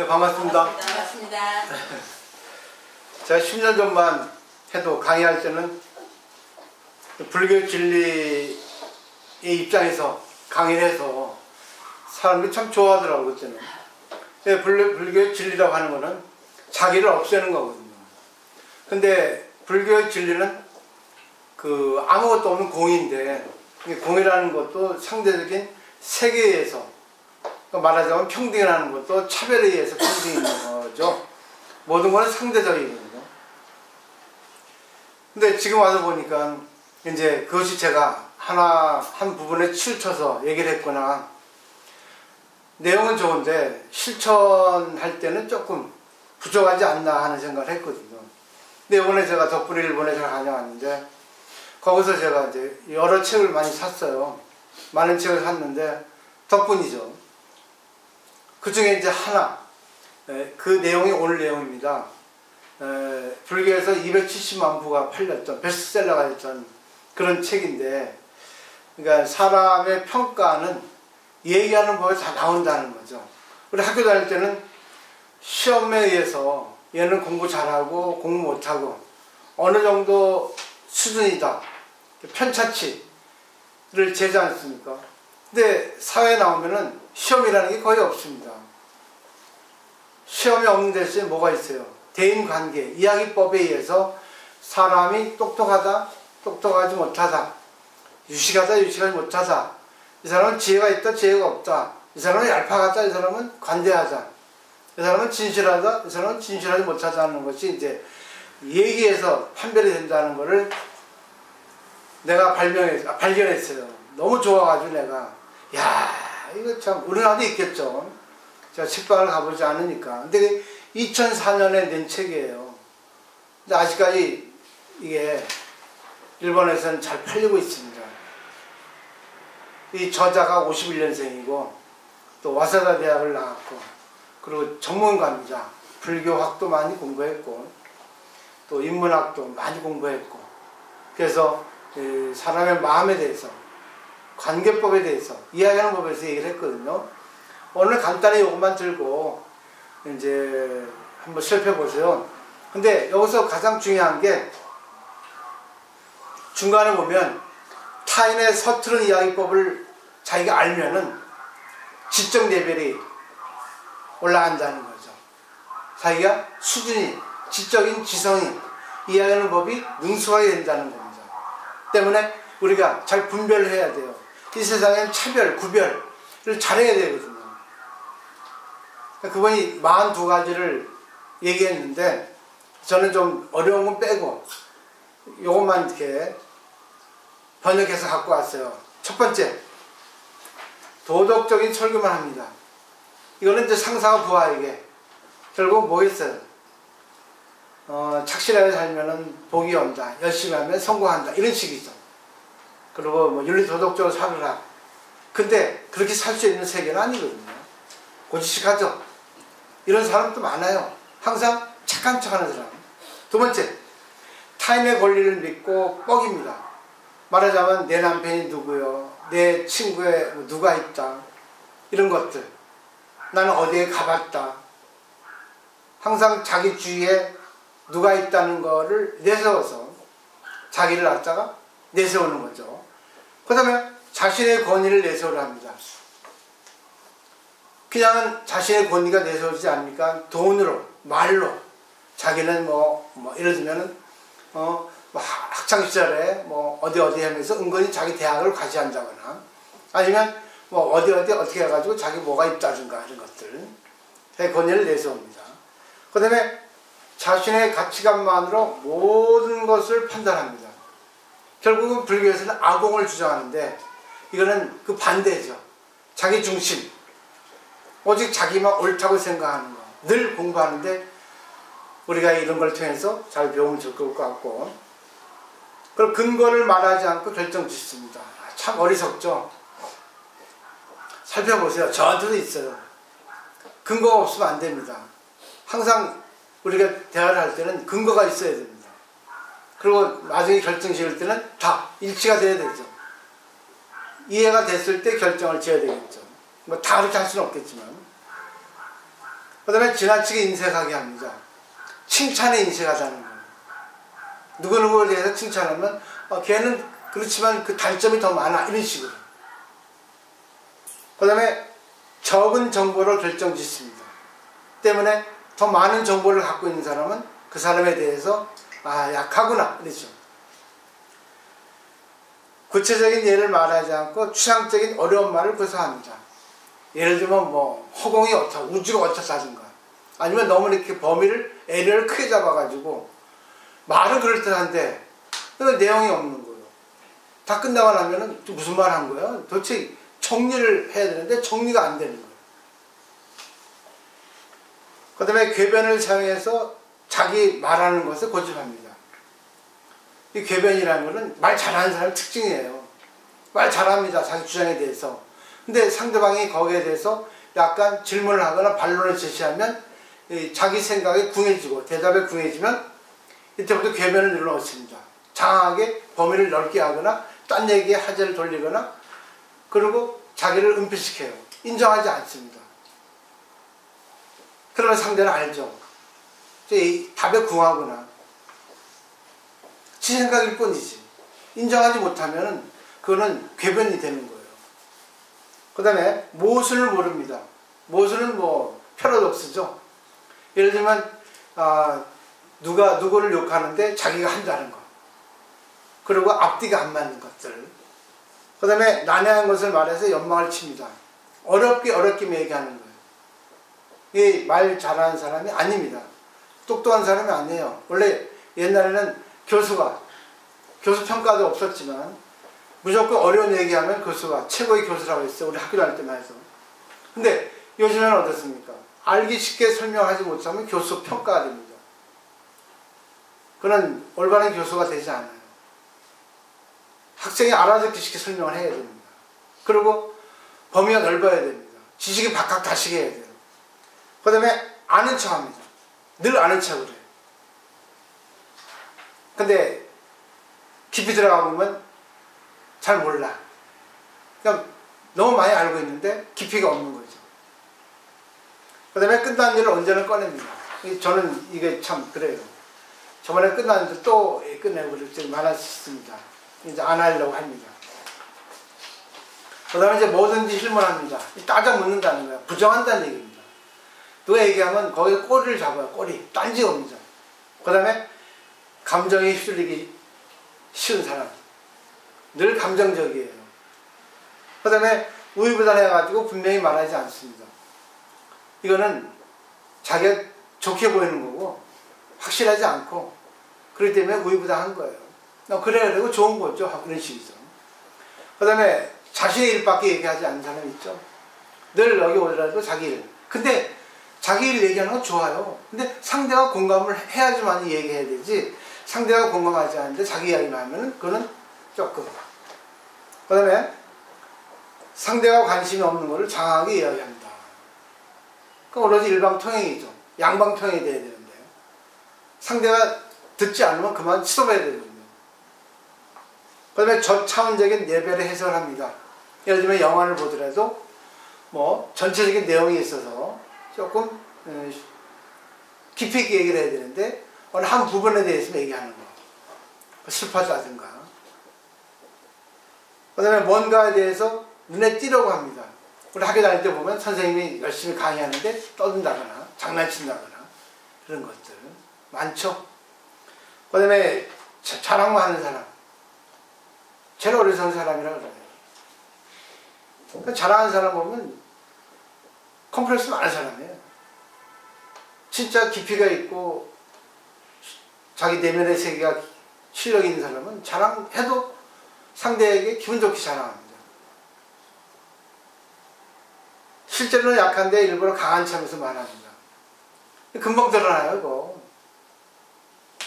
네, 반갑습니다. 반갑습니다. 제가 10년 전만 해도 강의할 때는 불교 진리의 입장에서 강의를 해서 사람들이 참 좋아하더라고요, 그때는. 불교의 진리라고 하는 거는 자기를 없애는 거거든요. 근데 불교의 진리는 아무것도 없는 공인데, 공이라는 것도 상대적인 세계에서, 말하자면 평등이라는 것도 차별에 의해서 평등이 있는 거죠. 모든 거는 상대적이거든요. 근데 지금 와서 보니까 이제 그것이 제가 한 부분에 치우쳐서 얘기를 했거나, 내용은 좋은데 실천할 때는 조금 부족하지 않나 하는 생각을 했거든요. 근데 이번에 제가 덕분에 일본에 잘 다녀왔는데, 거기서 제가 이제 여러 책을 많이 샀어요. 많은 책을 샀는데, 덕분이죠. 그 중에 이제 하나, 그 내용이 오늘 내용입니다. 불교에서 270만 부가 팔렸던, 베스트셀러가 됐던 그런 책인데, 그러니까 사람의 평가는 얘기하는 법에 다 나온다는 거죠. 우리 학교 다닐 때는 시험에 의해서 얘는 공부 잘하고 공부 못하고 어느 정도 수준이다, 편차치를 재지 않습니까? 근데 사회에 나오면은 시험이라는 게 거의 없습니다. 시험이 없는 대신에 뭐가 있어요? 대인관계, 이야기법에 의해서 사람이 똑똑하다, 똑똑하지 못하다, 유식하다, 유식하지 못하다, 이 사람은 지혜가 있다, 지혜가 없다, 이 사람은 얄팍하다, 이 사람은 관대하다, 이 사람은 진실하다, 이 사람은 진실하지 못하다는 것이 이제 얘기해서 판별이 된다는 것을 내가 발견했어요. 너무 좋아가지고 내가, 야, 이거 참 우리나라도 있겠죠. 제가 책방을 가보지 않으니까. 근데 2004년에 낸 책이에요. 근데 아직까지 이게 일본에서는 잘 팔리고 있습니다. 이 저자가 51년생이고 또 와사다 대학을 나왔고, 그리고 전문가입니다. 불교학도 많이 공부했고 또 인문학도 많이 공부했고, 그래서 사람의 마음에 대해서, 관계법에 대해서, 이야기하는 법에 대해서 얘기를 했거든요. 오늘 간단히 이것만 들고 이제 한번 살펴보세요. 근데 여기서 가장 중요한 게, 중간에 보면 타인의 서투른 이야기법을 자기가 알면은 지적 레벨이 올라간다는 거죠. 자기가 수준이, 지적인 지성이, 이해하는 법이 능숙하게 된다는 겁니다. 때문에 우리가 잘 분별을 해야 돼요. 이 세상엔 차별, 구별을 잘해야 되거든요. 그분이 42가지를 얘기했는데, 저는 좀 어려운 건 빼고 요것만 이렇게 번역해서 갖고 왔어요. 첫 번째, 도덕적인 설교만 합니다. 이거는 이제 상사와 부하에게 결국 뭐겠어요? 착실하게 살면은 복이 온다, 열심히 하면 성공한다, 이런 식이죠. 그리고 뭐 윤리도덕적으로 살으라. 근데 그렇게 살 수 있는 세계는 아니거든요. 고지식하죠. 이런 사람도 많아요. 항상 착한 척하는 사람. 두 번째, 타인의 권리를 믿고 뻑입니다. 말하자면 내 남편이 누구요, 내 친구에 누가 있다, 이런 것들, 나는 어디에 가봤다, 항상 자기 주위에 누가 있다는 거를 내세워서 자기를 갖다가 내세우는 거죠. 그 다음에 자신의 권위를 내세우려 합니다. 그냥은 자신의 권위가 내세우지 않으니까 돈으로, 말로, 자기는 예를 들면은 학창시절에 어디 하면서 은근히 자기 대학을 과시한다거나, 아니면 어디 어떻게 해가지고 자기 뭐가 있다든가, 이런 것들, 자기 권위를 내세웁니다. 그 다음에 자신의 가치관만으로 모든 것을 판단합니다. 결국은 불교에서는 아공을 주장하는데, 이거는 그 반대죠. 자기 중심, 오직 자기만 옳다고 생각하는 거, 늘 공부하는데 우리가 이런 걸 통해서 잘 배우면 좋을 것 같고, 그리고 근거를 말하지 않고 결정 짓습니다. 참 어리석죠. 살펴보세요. 저한테도 있어요. 근거가 없으면 안 됩니다. 항상 우리가 대화를 할 때는 근거가 있어야 됩니다. 그리고 나중에 결정 지을 때는 다 일치가 돼야 되죠. 이해가 됐을 때 결정을 지어야 되겠죠. 다 그렇게 할 수는 없겠지만. 그 그 다음에 지나치게 인색하게 합니다. 칭찬에 인색하다는 거예요. 누구누구에 대해서 칭찬하면 걔는 그렇지만 그 단점이 더 많아 이런 식으로. 그 다음에 적은 정보를 결정짓습니다. 때문에 더 많은 정보를 갖고 있는 사람은 그 사람에 대해서 약하구나 이러죠. 구체적인 예를 말하지 않고 추상적인 어려운 말을 구사합니다. 예를 들면 뭐 허공이 어떻다, 우주가 어떻다든가, 아니면 너무 이렇게 범위를 애를 크게 잡아가지고 말은 그럴듯한데 내용이 없는 거예요. 다 끝나고 나면은 무슨 말 한 거야? 도대체 정리를 해야 되는데 정리가 안 되는 거예요. 그 다음에 궤변을 사용해서 자기 말하는 것을 고집합니다. 이 궤변이라는 것은 말 잘하는 사람의 특징이에요. 말 잘합니다. 자기 주장에 대해서. 근데 상대방이 거기에 대해서 약간 질문을 하거나 반론을 제시하면 자기 생각에 궁해지고 대답에 궁해지면 이때부터 궤변을 눌러놓습니다. 장하게 범위를 넓게 하거나 딴 얘기에 화제를 돌리거나, 그리고 자기를 은폐시켜요. 인정하지 않습니다. 그러면 상대는 알죠. 답에 궁하거나 지 생각일 뿐이지. 인정하지 못하면 그거는 궤변이 되는 거예요. 그 다음에 모순을 모릅니다. 모순은 뭐 패러독스죠. 예를 들면 누가 누구를 욕하는데 자기가 한다는 거, 그리고 앞뒤가 안 맞는 것들, 그 다음에 난해한 것을 말해서 연막을 칩니다. 어렵게 얘기하는 거예요. 이 말 잘하는 사람이 아닙니다. 똑똑한 사람이 아니에요. 원래 옛날에는 교수 평가도 없었지만 무조건 어려운 얘기하면 교수가 최고의 교수라고 했어요. 우리 학교 다닐 때만 해서. 근데 요즘에는 어떻습니까? 알기 쉽게 설명하지 못하면 교수 평가가 됩니다. 그는 올바른 교수가 되지 않아요. 학생이 알아듣기 쉽게 설명을 해야 됩니다. 그리고 범위가 넓어야 됩니다. 지식이 박학 다시게 해야 돼요. 그 다음에 아는 척 합니다. 늘 아는 척을 해요. 근데 깊이 들어가 보면 잘 몰라. 그냥 너무 많이 알고 있는데 깊이가 없는 거죠. 그 다음에 끝난 일을 언제나 꺼냅니다. 저는 이게 참 그래요. 저번에 끝났는데 또 끝내고 그럴 적이 많았습니다. 이제 안 하려고 합니다. 그 다음에 이제 뭐든지 실문합니다. 따져 묻는다는 거야. 부정한다는 얘기입니다. 누가 얘기하면 거기에 꼬리를 잡아요. 꼬리. 딴지 옵니다. 그 다음에 감정에 휩쓸리기 쉬운 사람. 늘 감정적이에요. 그 다음에 우유부단해가지고 분명히 말하지 않습니다. 이거는 자기가 좋게 보이는 거고 확실하지 않고, 그렇기 때문에 우유부단한 거예요. 그래야 되고 좋은 거죠. 그런 식이죠. 그 다음에 자신의 일밖에 얘기하지 않는 사람 있죠. 늘 여기 오더라도 자기 일. 근데 자기 일 얘기하는 건 좋아요. 근데 상대가 공감을 해야지만 얘기해야 되지, 상대가 공감하지 않는데 자기 이야기만 하면 그거는 조금. 그 다음에 상대가 관심이 없는 거를 장하게 이야기합니다. 그럼 오로지 일방통행이죠. 양방통행이 돼야 되는데요. 상대가 듣지 않으면 그만 스톱해야 되거든요. 그 다음에 저차원적인 레벨의 해석을 합니다. 예를 들면 영화를 보더라도 뭐 전체적인 내용이 있어서 조금 깊이 있게 얘기를 해야 되는데 어느 한 부분에 대해서 얘기하는 거, 슬퍼하다든가. 그 다음에 뭔가에 대해서 눈에 띄려고 합니다. 우리 학교 다닐 때 보면 선생님이 열심히 강의하는데 떠든다거나 장난친다거나 그런 것들 많죠. 그 다음에 자랑만 하는 사람, 제일 어리석은 사람이라고 그래요. 그러니까 자랑하는 사람 보면 컴플렉스 많은 사람이에요. 진짜 깊이가 있고 자기 내면의 세계가 실력이 있는 사람은 자랑해도 상대에게 기분 좋게 자랑합니다. 실제로는 약한데 일부러 강한 척하면서 말합니다. 금방 드러나요, 이거.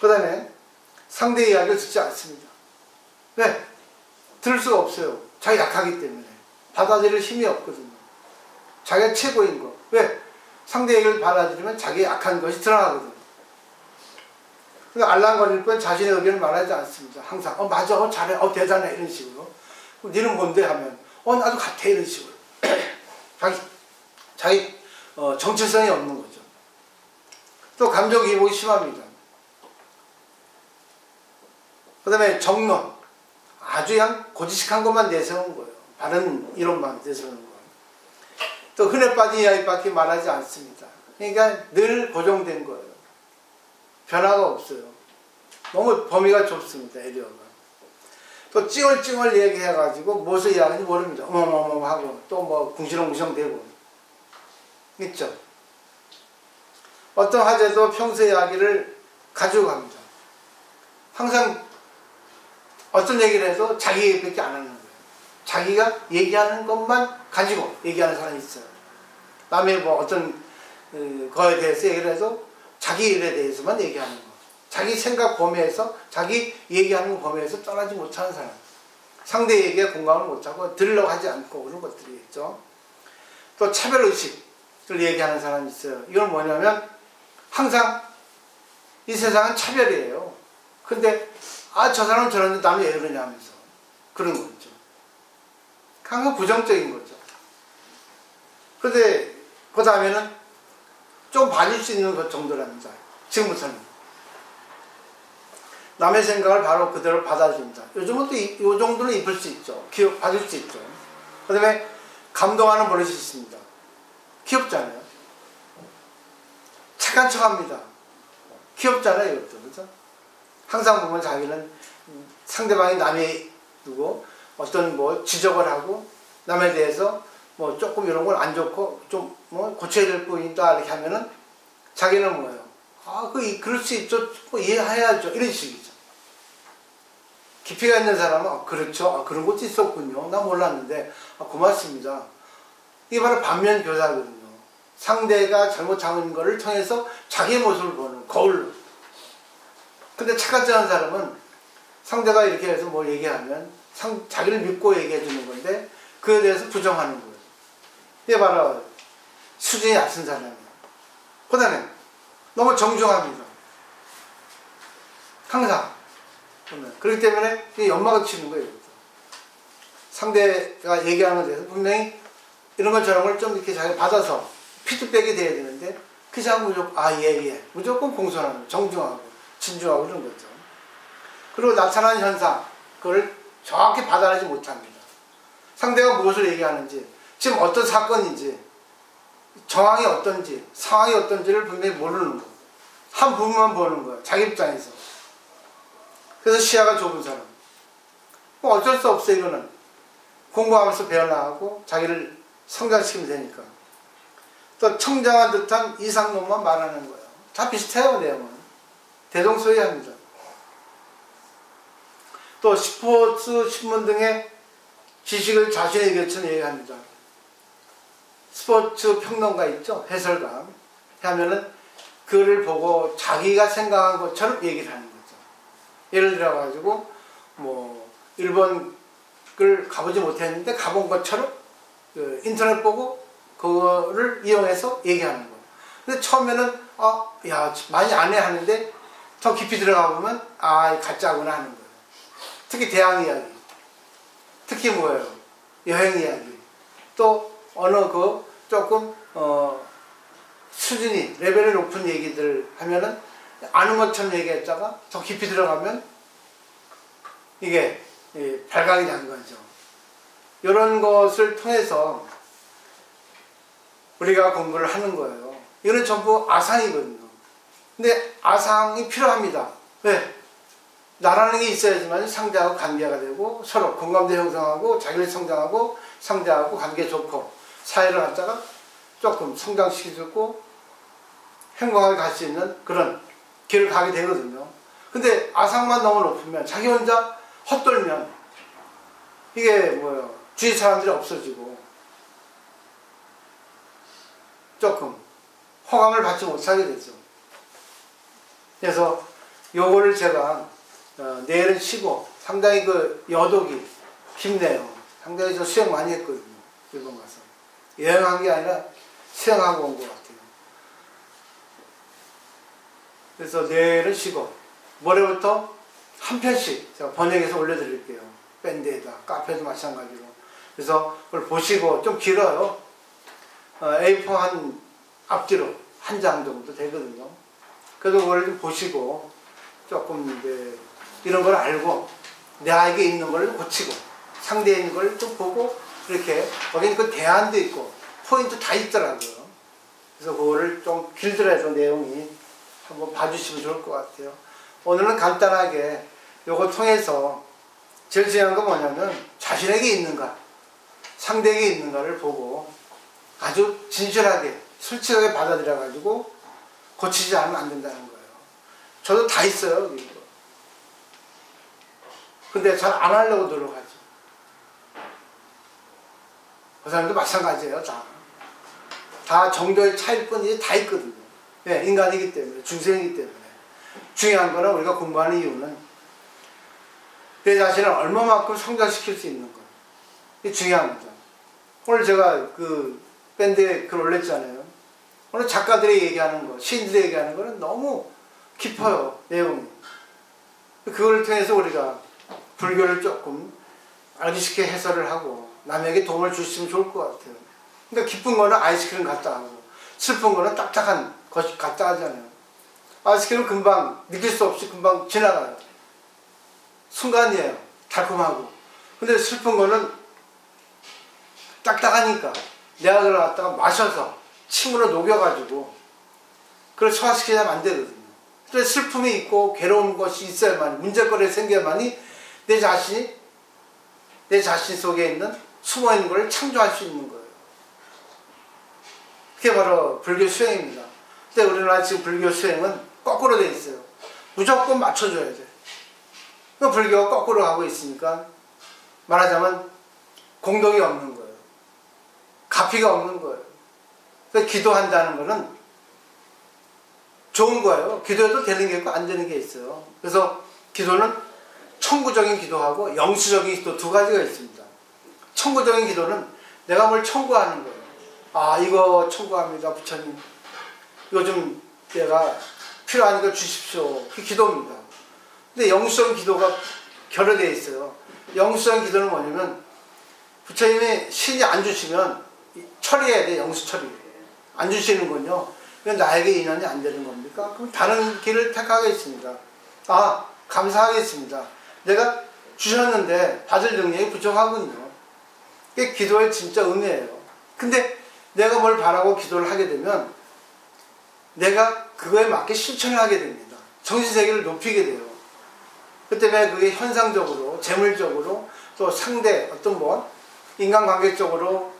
그 다음에 상대 이야기를 듣지 않습니다. 왜? 들을 수가 없어요. 자기 약하기 때문에. 받아들일 힘이 없거든요. 자기가 최고인 거. 왜? 상대 얘기를 받아들이면 자기 약한 것이 드러나거든요. 그러니까 알랑거릴 뻔 자신의 의견을 말하지 않습니다. 항상 맞아, 잘해, 대단해 이런 식으로. 니는 뭔데 하면 나도 같아 이런 식으로. 자기 정체성이 없는 거죠. 또 감정기복이 심합니다. 그 다음에 정론. 아주 그냥 고지식한 것만 내세우는 거예요. 바른 이론만 내세우는 거예요. 또 흔해 빠진 이야기밖에 말하지 않습니다. 그러니까 늘 고정된 거예요. 변화가 없어요. 너무 범위가 좁습니다. 에리어가. 또 찡얼찡얼 얘기해가지고 무엇을 이야기하는지 모릅니다. 어머머머 하고 또 뭐 궁시렁궁시렁 대고 있죠. 어떤 화제도 평소 이야기를 가지고 갑니다. 항상 어떤 얘기를 해도 자기 얘기밖에 안 하는 거예요. 자기가 얘기하는 것만 가지고 얘기하는 사람이 있어요. 남의 뭐 어떤 거에 대해서 얘기를 해도 자기 일에 대해서만 얘기하는 거. 자기 생각 범위에서, 자기 얘기하는 범위에서 떠나지 못하는 사람. 상대 얘기에 공감을 못하고 들으려고 하지 않고 그런 것들이 있죠. 또 차별의식을 얘기하는 사람이 있어요. 이건 뭐냐면 항상 이 세상은 차별이에요. 근데 저 사람은 저런데 남이 왜 그러냐 하면서 그런 거죠. 항상 부정적인 거죠. 근데 그 다음에는 좀 봐줄 수 있는 것 정도랍니다. 지금부터는. 남의 생각을 바로 그대로 받아줍니다. 요즘은 또 이 정도는 입을 수 있죠. 받을 수 있죠. 그 다음에 감동하는 버릇이 있습니다. 귀엽잖아요. 착한 척 합니다. 귀엽잖아요, 이것도. 그죠? 항상 보면 자기는 상대방이 남이 누구, 어떤 뭐 지적을 하고, 남에 대해서 뭐 조금 이런 걸 안 좋고, 좀 뭐 고쳐야 될 부분이다, 이렇게 하면은, 자기는 뭐예요? 그럴 수 있죠. 뭐 이해해야죠. 이런 식이죠. 깊이가 있는 사람은, 그렇죠. 그런 것도 있었군요. 나 몰랐는데, 고맙습니다. 이게 바로 반면교사거든요. 상대가 잘못한 거를 통해서 자기의 모습을 보는 거울로. 근데 착하지 않은 사람은 상대가 이렇게 해서 뭘 얘기하면 자기를 믿고 얘기해 주는 건데 그에 대해서 부정하는 거예요. 이게 바로 수준이 낮은 사람이에요. 그 다음에 너무 정중합니다. 항상. 그렇기 때문에 연막을 치는 거예요. 상대가 얘기하는 것에 대해서 분명히 이런 걸 저런 걸 좀 이렇게 잘 받아서 피드백이 돼야 되는데 그 사람 무조건 예. 무조건 공손하고 정중하고 진중하고 그런 거죠. 그리고 나타나는 현상 그걸 정확히 받아내지 못합니다. 상대가 무엇을 얘기하는지 지금 어떤 사건인지 정황이 어떤지 상황이 어떤지를 분명히 모르는 거. 한 부분만 보는 거예요. 자기 입장에서. 그래서 시야가 좁은 사람. 뭐 어쩔 수 없어요. 이거는 공부하면서 배워나가고 자기를 성장시키면 되니까. 또 청정한 듯한 이상론만 말하는 거예요. 다 비슷해요. 내용은. 대동소이합니다. 또 스포츠 신문 등의 지식을 자신의 의견처럼 얘기합니다. 스포츠 평론가 있죠? 해설가. 하면은 그를 보고 자기가 생각한 것처럼 얘기를 하는 거죠. 예를 들어 가지고 뭐 일본을 가보지 못했는데 가본 것처럼 인터넷 보고 그거를 이용해서 얘기하는 거예요. 근데 처음에는 많이 안 해 하는데 더 깊이 들어가 보면 가짜구나 하는 거예요. 특히 대학 이야기, 특히 뭐예요? 여행 이야기, 또 어느 조금 수준이 레벨이 높은 얘기들 하면은 아는 것처럼 얘기했다가 더 깊이 들어가면 이게 발각이 난 거죠. 이런 것을 통해서 우리가 공부를 하는 거예요. 이거는 전부 아상이거든요. 근데 아상이 필요합니다. 왜? 나라는 게 있어야지만 상대하고 관계가 되고 서로 공감대 형성하고 자기를 성장하고 상대하고 관계 좋고 사회를 갖다가 조금 성장시켜주고 행복하게 갈 수 있는 그런 길을 가게 되거든요. 근데 아상만 너무 높으면 자기 혼자 헛돌면 이게 뭐예요? 주위 사람들이 없어지고 조금 호감을 받지 못하게 되죠. 그래서 요거를 제가 내일은 쉬고 상당히 여독이 깊네요. 상당히 저 수영 많이 했거든요. 일본 가서. 여행한 게 아니라 수영하고 온 것 같아요. 그래서 내일은 쉬고 모레부터 한 편씩 제가 번역해서 올려드릴게요. 밴드에다 카페도 마찬가지로. 그래서 그걸 보시고 좀 길어요. A4 한 앞뒤로 한 장 정도 되거든요. 그래도 그걸 좀 보시고 조금 이제 이런 걸 알고 내에게 있는 걸 고치고 상대에 있는 걸 좀 보고 이렇게 거기는 그 대안도 있고 포인트 다 있더라고요. 그래서 그거를 좀 길더라도 내용이 한번 봐주시면 좋을 것 같아요. 오늘은 간단하게 요거 통해서 제일 중요한 건 뭐냐면 자신에게 있는가 상대에게 있는가를 보고 아주 진실하게 솔직하게 받아들여 가지고 고치지 않으면 안 된다는 거예요. 저도 다 있어요. 이거. 근데 잘 안 하려고 노력하죠. 그 사람도 마찬가지예요. 다 정도의 차이일 뿐이지 다 있거든요. 네, 인간이기 때문에 중생이기 때문에 중요한 거는 우리가 공부하는 이유는 내 자신을 얼마만큼 성장시킬 수 있는 거 이게 중요합니다. 오늘 제가 그 밴드에 글 올렸잖아요. 오늘 작가들이 얘기하는 거 시인들이 얘기하는 거는 너무 깊어요. 내용이. 그걸 통해서 우리가 불교를 조금 알기 쉽게 해설을 하고 남에게 도움을 주시면 좋을 것 같아요. 그러니까 기쁜 거는 아이스크림 갖다 하고 슬픈 거는 딱딱한 것이 갖다 하잖아요. 아이스크림은 금방 느낄 수 없이 금방 지나가요. 순간이에요. 달콤하고. 근데 슬픈 거는 딱딱하니까 내가 그걸 갖다가 마셔서 침으로 녹여가지고 그걸 소화시키자면 안 되거든요. 근데 슬픔이 있고 괴로운 것이 있어야만 문제거리가 생겨야만이 내 자신 속에 있는 숨어있는 걸 창조할 수 있는 거예요. 그게 바로 불교 수행입니다. 근데 우리나라 지금 불교 수행은 거꾸로 되어 있어요. 무조건 맞춰줘야 돼. 그 불교가 거꾸로 가고 있으니까 말하자면 공덕이 없는 거예요. 가피가 없는 거예요. 그래서 기도한다는 거는 좋은 거예요. 기도해도 되는 게 있고 안 되는 게 있어요. 그래서 기도는 청구적인 기도하고 영수적인 기도 두 가지가 있습니다. 청구적인 기도는 내가 뭘 청구하는 거예요. 아, 이거 청구합니다. 부처님. 이거 좀 내가 필요하니까 주십시오. 그게 기도입니다. 근데 영수적인 기도가 결여되어 있어요. 영수적인 기도는 뭐냐면 부처님이 신이 안 주시면 처리해야 돼. 영수 처리. 안 주시는군요. 그건 나에게 인연이 안 되는 겁니까? 그럼 다른 길을 택하겠습니다. 아, 감사하겠습니다. 내가 주셨는데 받을 능력이 부족하군요. 그게 기도의 진짜 의미예요. 근데 내가 뭘 바라고 기도를 하게 되면 내가 그거에 맞게 실천을 하게 됩니다. 정신세계를 높이게 돼요. 그 때문에 그게 현상적으로, 재물적으로, 또 상대, 어떤 인간관계적으로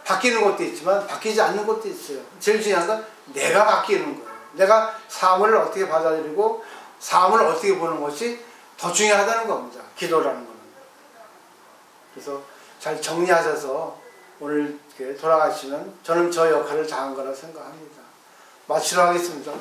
바뀌는 것도 있지만 바뀌지 않는 것도 있어요. 제일 중요한 건 내가 바뀌는 거예요. 내가 삶을 어떻게 받아들이고 삶을 어떻게 보는 것이 더 중요하다는 겁니다. 기도라는 거는. 그래서 잘 정리하셔서 오늘 이렇게 돌아가시면 저는 저 역할을 다한 거라 생각합니다. 마치도록 하겠습니다.